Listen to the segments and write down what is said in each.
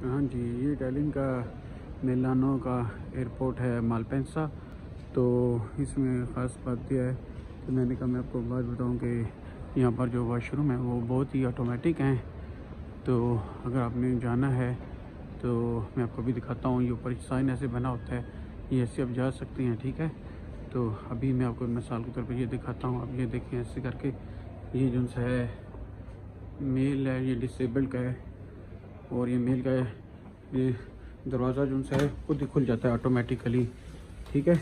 हाँ जी, ये इटालियन का मिलानो का एयरपोर्ट है मालपेंसा। तो इसमें ख़ास बात यह है कि मैंने कहा मैं आपको बात बताऊं कि यहाँ पर जो वाशरूम है वो बहुत ही ऑटोमेटिक हैं। तो अगर आपने जाना है तो मैं आपको भी दिखाता हूँ। ये ऊपर साइन ऐसे बना होता है, ये ऐसे आप जा सकते हैं, ठीक है। तो अभी मैं आपको मिसाल के तौर पे ये दिखाता हूँ। आप ये देखें ऐसे करके, ये जो है मेल है, ये डिसेबल्ड का है और ये मेल का है। ये दरवाज़ा जो है खुद ही खुल जाता है ऑटोमेटिकली, ठीक है।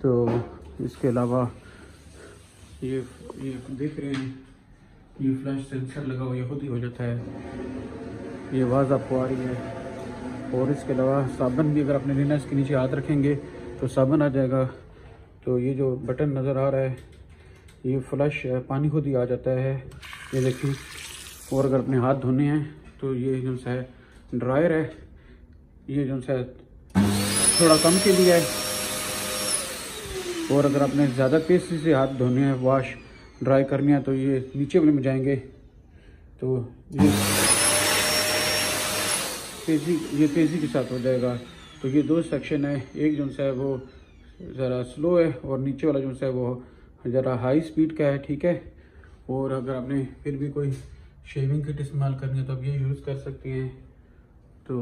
तो इसके अलावा ये देख रहे हैं, ये फ्लैश सेंसर लगा हुआ, ये खुद ही हो जाता है। ये आवाज़ आपको आ रही है। और इसके अलावा साबुन भी, अगर अपने लिनस के नीचे हाथ रखेंगे तो साबुन आ जाएगा। तो ये जो बटन नज़र आ रहा है, ये फ्लश पानी खुद ही आ जाता है, ये देखिए। और अगर अपने हाथ धोने हैं तो ये जो है ड्रायर है, ये जो है थोड़ा कम के लिए है। और अगर आपने ज़्यादा तेज़ी से हाथ धोने हैं, वॉश ड्राई करनी है, तो ये नीचे वाले में जाएंगे तो ये तेज़ी के साथ हो जाएगा। तो ये दो सेक्शन है, एक जो है वो ज़रा स्लो है और नीचे वाला जो है वो ज़रा हाई स्पीड का है, ठीक है। और अगर आपने फिर भी कोई शेविंग किट इस्तेमाल करनी है तो आप ये यूज़ कर सकती हैं। तो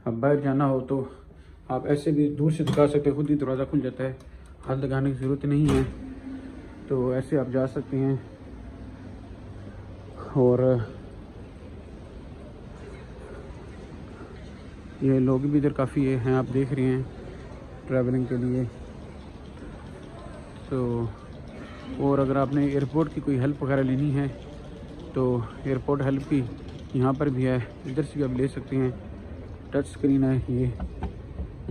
अब बाहर जाना हो तो आप ऐसे भी दूर से दिखा सकते हैं, खुद ही दरवाज़ा खुल जाता है, हाथ लगाने की ज़रूरत नहीं है। तो ऐसे आप जा सकते हैं। और ये लोग भी इधर काफ़ी हैं, आप देख रहे हैं, ट्रैवलिंग के लिए। तो और अगर आपने एयरपोर्ट की कोई हेल्प वगैरह लेनी है तो एयरपोर्ट हेल्प की यहाँ पर भी है, इधर से भी आप ले सकते हैं। टच स्क्रीन है, ये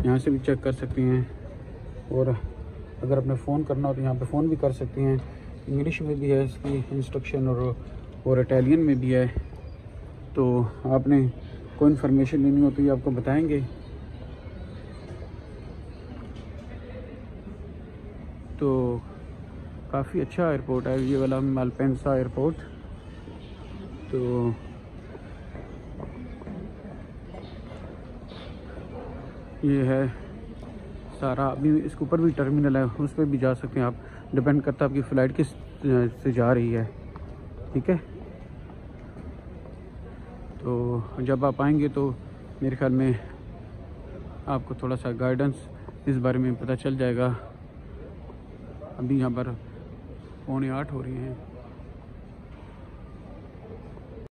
यहाँ से भी चेक कर सकते हैं। और अगर आपने फ़ोन करना हो तो यहाँ पे फ़ोन भी कर सकते हैं। इंग्लिश में भी है इसकी इंस्ट्रक्शन और इटालियन में भी है। तो आपने कोई इन्फॉर्मेशन लेनी हो तो ये आपको बताएंगे। तो काफ़ी अच्छा एयरपोर्ट है ये वाला मालपेंसा एयरपोर्ट। तो ये है सारा। अभी इसके ऊपर भी टर्मिनल है, उस पर भी जा सकते हैं आप, डिपेंड करता है आपकी फ़्लाइट किस से जा रही है, ठीक है। तो जब आप आएंगे तो मेरे ख्याल में आपको थोड़ा सा गाइडेंस इस बारे में पता चल जाएगा। अभी यहाँ पर 7:45 हो रही हैं।